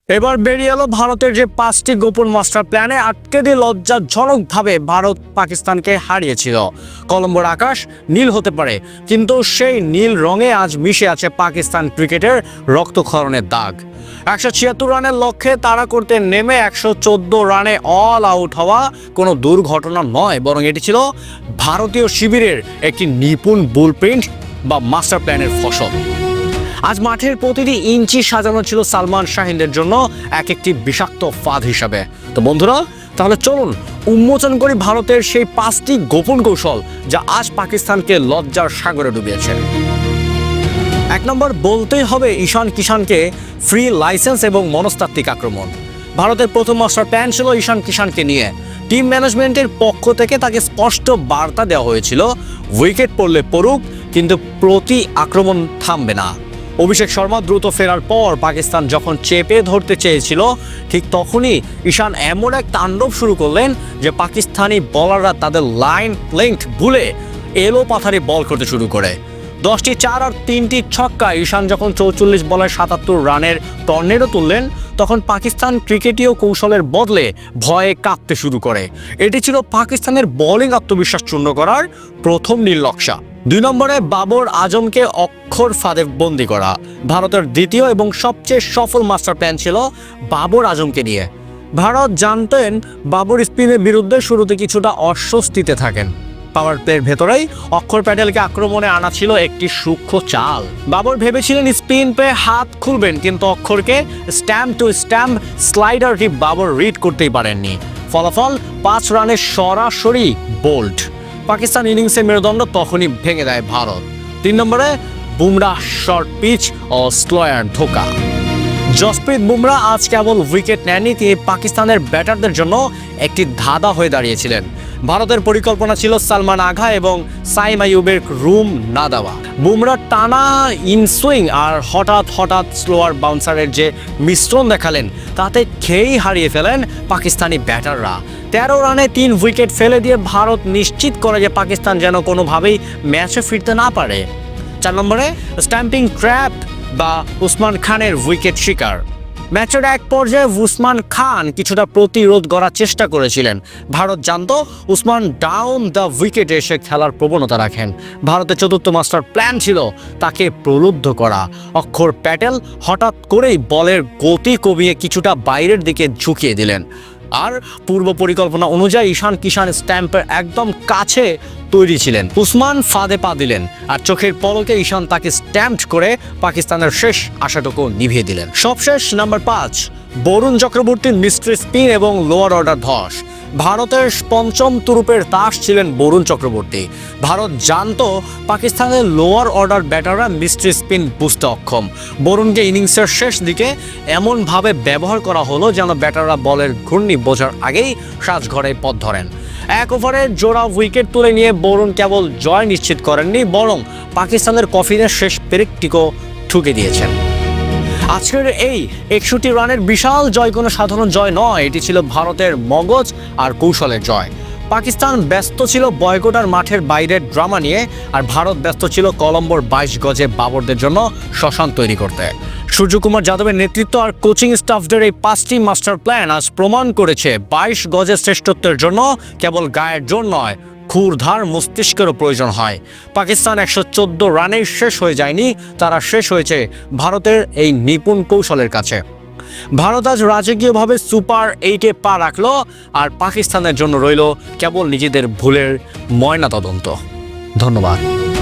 এবার বেরিয়ে এলো ভারতের যে 5টি গোপন মাস্টার প্ল্যানে আটকে দিয়ে লজ্জাজনকভাবে ভারত পাকিস্তানকে হারিয়েছিল। কলম্বোর আকাশ নীল হতে পারে, কিন্তু সেই নীল রঙে আজ মিশে আছে পাকিস্তান ক্রিকেটের রক্তক্ষরণের দাগ। 176 রানের লক্ষ্যে তাড়া করতে নেমে 114 রানে অল আউট হওয়া কোনো দুর্ঘটনা নয়, বরং এটি ছিল ভারতীয় শিবিরের একটি নিপুণ বুলপ্রিন্ট বা মাস্টার প্ল্যানের ফসল। আজ মাঠের প্রতিটি ইঞ্চি সাজানো ছিল সালমান শাহিনদের জন্য এক একটি বিষাক্ত ফাঁদ হিসাবে। তো বন্ধুরা, তাহলে চলুন উন্মোচন করি ভারতের সেই 5টি গোপন কৌশল যা আজ পাকিস্তানকে লজ্জার সাগরে ডুবিয়েছে। 1 নম্বর, বলতেই হবে ঈশান কিষানকে ফ্রি লাইসেন্স এবং মনস্তাত্ত্বিক আক্রমণ। ভারতের প্রথম মাস্টার প্ল্যান ছিল ঈশান কিষানকে নিয়ে। টিম ম্যানেজমেন্টের পক্ষ থেকে তাকে স্পষ্ট বার্তা দেওয়া হয়েছিল, উইকেট পড়লে পড়ুক, কিন্তু প্রতি আক্রমণ থামবে না। অভিষেক শর্মা দ্রুত ফেরার পর পাকিস্তান যখন চেপে ধরতে চেয়েছিল, ঠিক তখনই ঈশান এমন এক তাণ্ডব শুরু করলেন যে পাকিস্তানি বলাররা তাদের লাইন লেংথ ভুলে এলো পাথারে বল করতে শুরু করে। 10টি 4 আর 3টি ছক্কা ঈশান যখন 44 বলে 77 রানের টর্নেডো তুললেন, তখন পাকিস্তান ক্রিকেটীয় কৌশলের বদলে ভয়ে কাঁপতে শুরু করে। এটি ছিল পাকিস্তানের বোলিং আত্মবিশ্বাস চূর্ণ করার প্রথম নীল নকশা। 2 নম্বরে, বাবর আজমকে অক্ষর ফাঁদে বন্দী করা। ভারতের দ্বিতীয় এবং সবচেয়ে সফল মাস্টার প্ল্যান ছিল বাবর আজমকে নিয়ে। ভারত জানতেন বাবর স্পিনের বিরুদ্ধে শুরুতে কিছুটা অস্বস্তিতে থাকেন। পাওয়ার প্লের ভেতরেই অক্ষর প্যাটেলকে আক্রমণে আনা ছিল একটি সূক্ষ্ম চাল। বাবর ভেবেছিলেন স্পিন পেয়ে হাত খুলবেন, কিন্তু অক্ষরকে স্ট্যাম্প টু স্ট্যাম্প স্লাইডারটি বাবর রিড করতেই পারেননি। ফলাফল 5 রানে সরাসরি বোল্ড। পাকিস্তান ইনিংসের মেরুদণ্ড তখনই ভেঙে দেয় ভারত। 3 নম্বরে, বুমরাহ শর্ট পিচ ও স্লোয়ার ধোকা। জসপ্রীত বুমরাহ আজ কেবল উইকেট নেননি, তিনি পাকিস্তানের ব্যাটারদের জন্য একটি ধাঁধা হয়ে দাঁড়িয়েছিলেন। ভারতের পরিকল্পনা ছিল সালমান আগা এবং সাইম আইয়ুবের রুম না দেওয়া। বুমরাহ টানা ইনসুইং আর হঠাৎ হঠাৎ স্লোয়ার বাউন্সারের যে মিশ্রণ দেখালেন, তাতে খেয়েই হারিয়ে ফেলেন পাকিস্তানি ব্যাটাররা। 13 রানে 3 উইকেট ফেলে দিয়ে ভারত নিশ্চিত করে যে পাকিস্তান যেন কোনোভাবেই ম্যাচে ফিরতে না পারে। 4 নম্বরে, স্ট্যাম্পিং ট্র্যাপ বা উসমান খানের উইকেট শিকার। ম্যাচের এক পর্যায়ে উসমান খান কিছুটা প্রতিরোধ করার চেষ্টা করেছিলেন। ভারত জানতো উসমান ডাউন দ্য উইকেটে এসে খেলার প্রবণতা রাখেন। ভারতের চতুর্থ মাস্টার প্ল্যান ছিল তাকে প্রলুব্ধ করা। অক্ষর প্যাটেল হঠাৎ করেই বলের গতি কমিয়ে কিছুটা বাইরের দিকে ঝুঁকিয়ে দিলেন, আর পূর্ব পরিকল্পনা অনুযায়ী ঈশান কিষান স্ট্যাম্পের একদম কাছে তৈরি ছিলেন। উসমান ফাঁদে পা দিলেন, আর চোখের পলকে ঈশান তাকে স্ট্যাম্প করে পাকিস্তানের শেষ আশাটুকু নিভিয়ে দিলেন। সবশেষ নাম্বার 5, বরুণ চক্রবর্তীর মিস্ট্রি স্পিন এবং লোয়ার অর্ডার ধস। ভারতের পঞ্চম তুরুপের তাস ছিলেন বরুণ চক্রবর্তী। ভারত জানতো পাকিস্তানের লোয়ার অর্ডার ব্যাটাররা মিস্ট্রি স্পিন বুঝতে অক্ষম। বরুণকে ইনিংসের শেষ দিকে এমনভাবে ব্যবহার করা হলো যেন ব্যাটাররা বলের ঘূর্ণি বোঝার আগেই সাজঘরে পথ ধরেন। 1 ওভারে জোড়া উইকেট তুলে নিয়ে বরুণ কেবল জয় নিশ্চিত করেননি, বরং পাকিস্তানের কফিনের শেষ পেরেকটিকেও ঠুকে দিয়েছেন। আজকের এই 61 রানের বিশাল জয় কোনো সাধারণ জয় নয়, এটি ছিল ভারতের মগজ আর কৌশলের জয়। পাকিস্তান ব্যস্ত ছিল বয়কট আর মাঠের বাইরের ড্রামা নিয়ে, আর ভারত ব্যস্ত ছিল কলম্বোর 22 গজে বাবরদের জন্য শ্মশান তৈরি করতে। সূর্যকুমার যাদবের নেতৃত্ব আর কোচিং স্টাফদের এই 5টি মাস্টার প্ল্যান আজ প্রমাণ করেছে 22 গজের শ্রেষ্ঠত্বের জন্য কেবল গায়ের জোর নয়, ক্ষুরধার মস্তিষ্কেরও প্রয়োজন হয়। পাকিস্তান 114 রানেই শেষ হয়ে যায়নি, তারা শেষ হয়েছে ভারতের এই নিপুণ কৌশলের কাছে। ভারত আজ রাজকীয়ভাবে সুপার 8-এ পা রাখলো, আর পাকিস্তানের জন্য রইল কেবল নিজেদের ভুলের ময়নাতদন্ত। ধন্যবাদ।